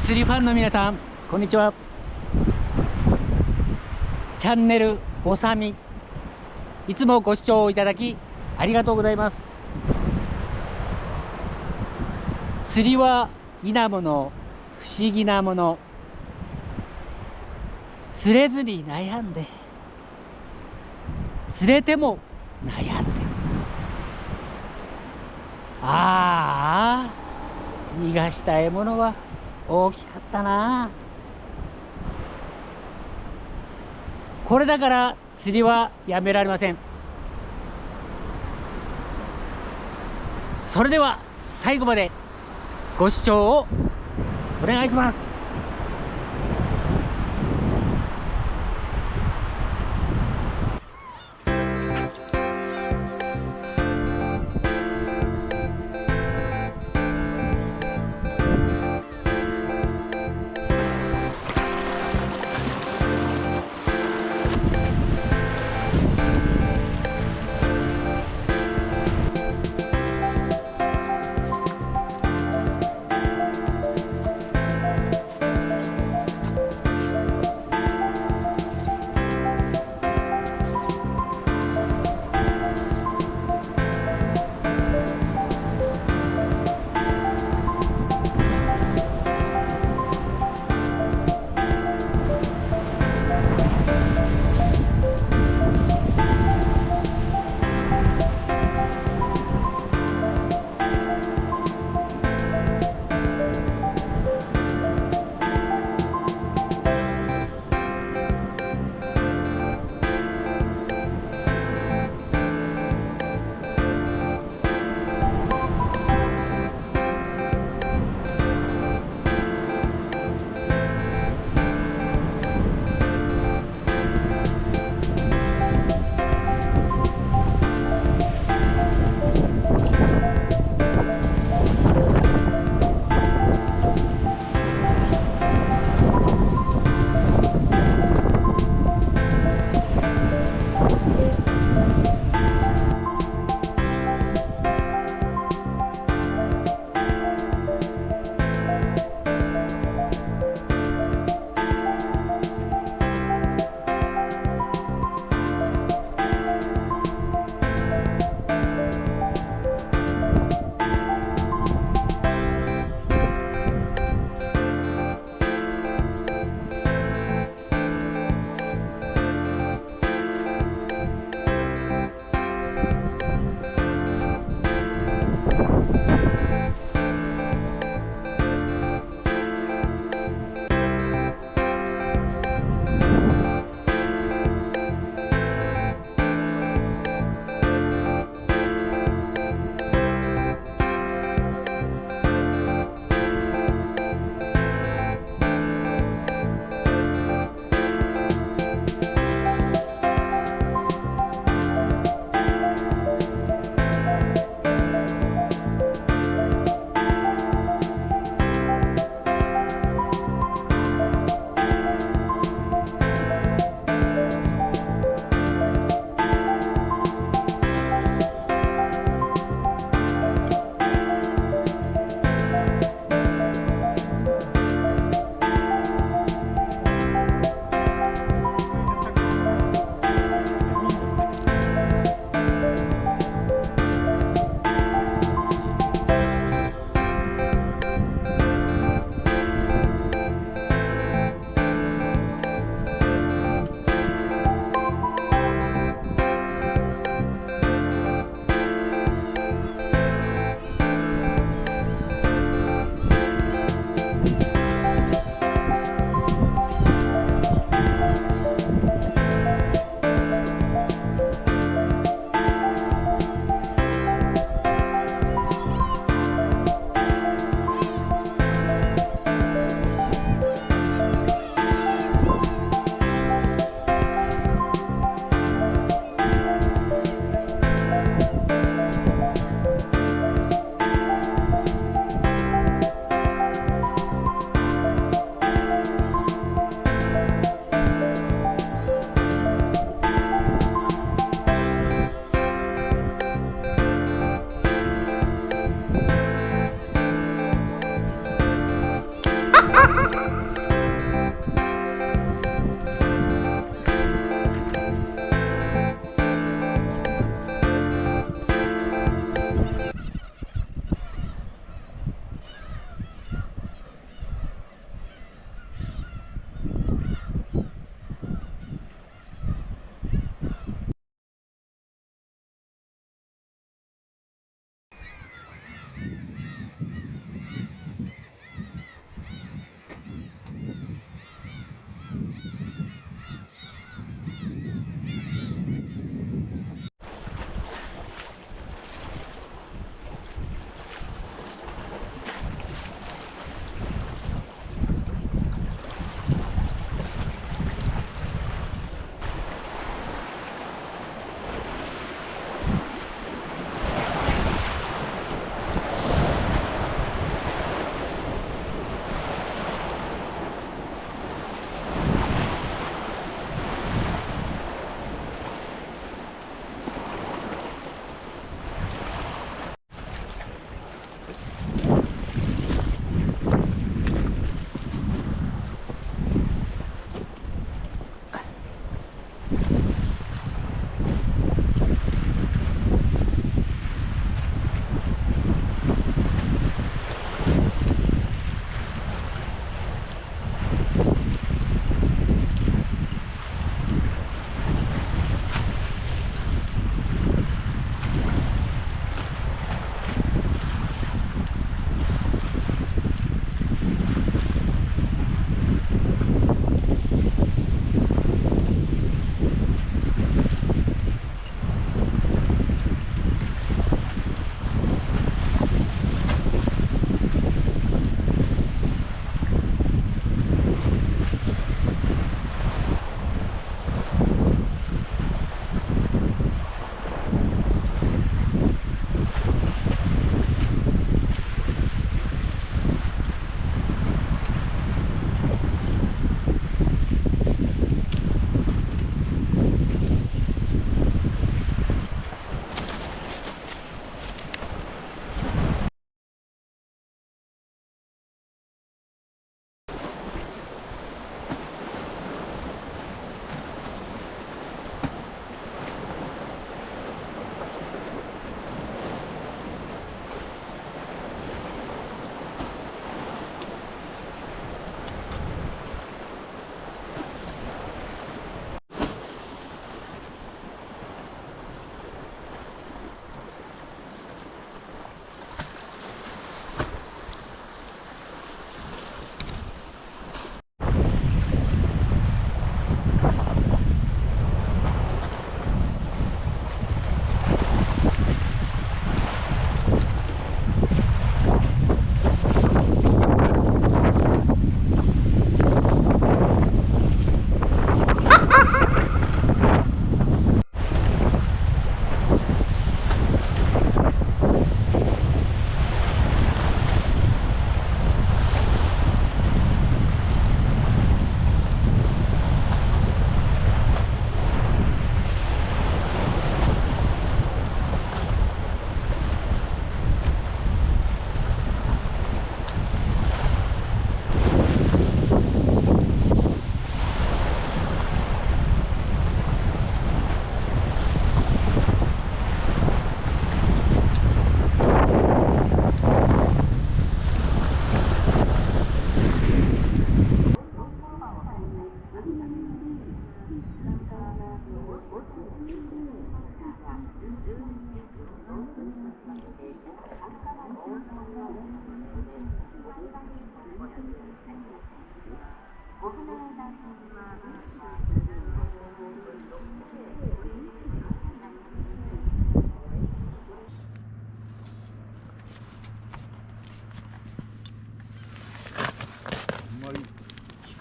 釣りファンの皆さん、こんにちは。チャンネルおさみ、いつもご視聴いただきありがとうございます。釣りは稲もの、不思議なもの。釣れずに悩んで、釣れても悩んで、ああ逃がした獲物は大きかったな。これだから釣りはやめられません。それでは最後までご視聴をお願いします。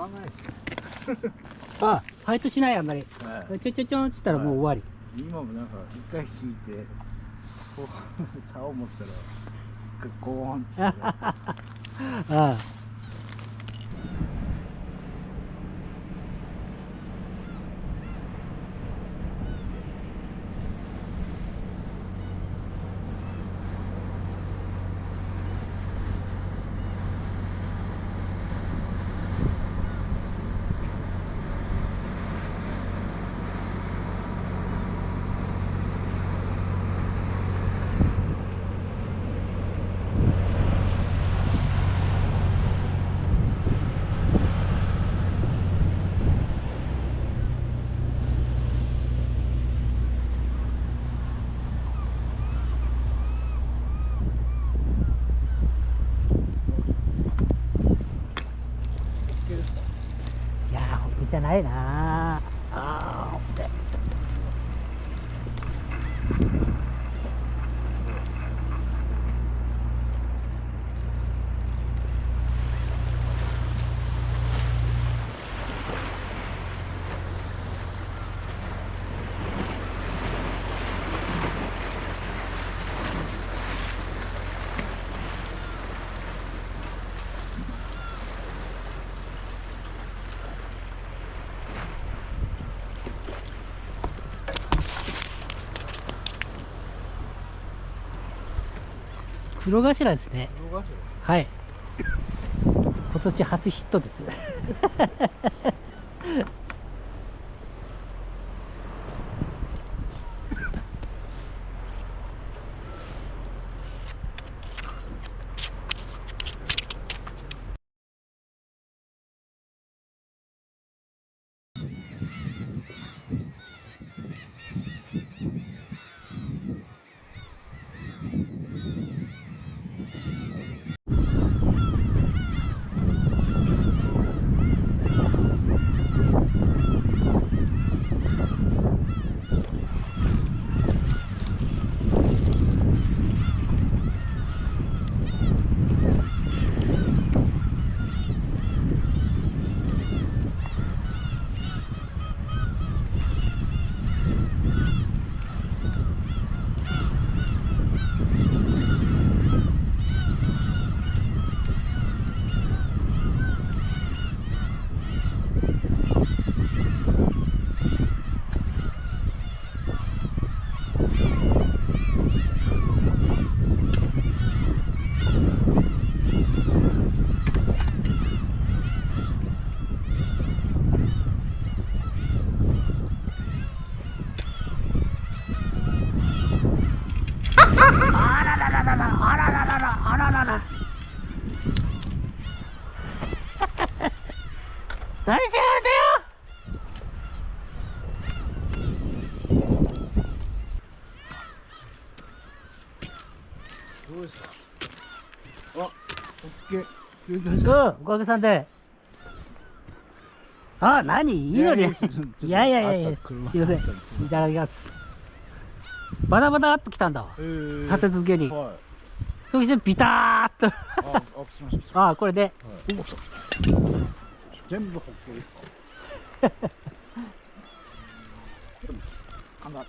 かないですね。あ、ファイトしないあんまり。はちょちょちょんっつったらもう終わり。今もなんか一回引いて、こう竿持ったらゴーンって。ああ。ケですか？いやー、ホッケじゃないなー。あー、ホッケ。黒頭ですね。動画はい。今年初ヒットです。何しやがれたよ。どうですか？あ、オッケー。釣れたじゃん。おかげさんで。あ、何いいのに。いやいやいやいや、すいません。いただきます。バタバタっときたんだわ。立て続けに。はい。そしてビターっと。あ、しました。あ、これで。はい、全部ホッケですか？かな。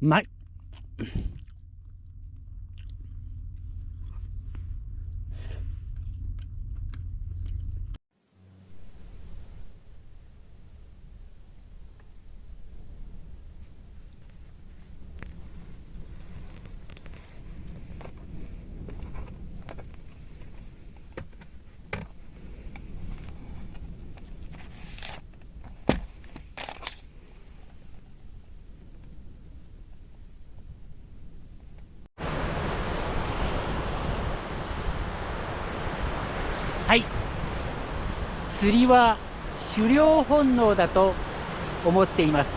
まい。はい、釣りは狩猟本能だと思っています。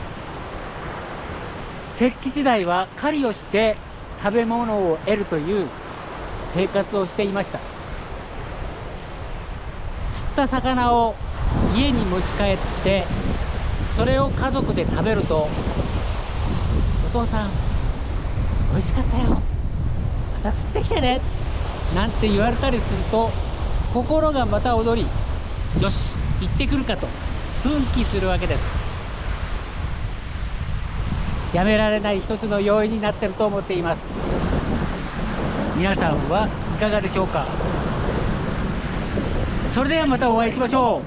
石器時代は狩りをして食べ物を得るという生活をしていました。釣った魚を家に持ち帰ってそれを家族で食べると、お父さん美味しかったよ、また釣ってきてねなんて言われたりすると、心がまた踊り、よし行ってくるかと奮起するわけです。やめられない一つの要因になっていると思っています。皆さんはいかがでしょうか。それではまたお会いしましょう。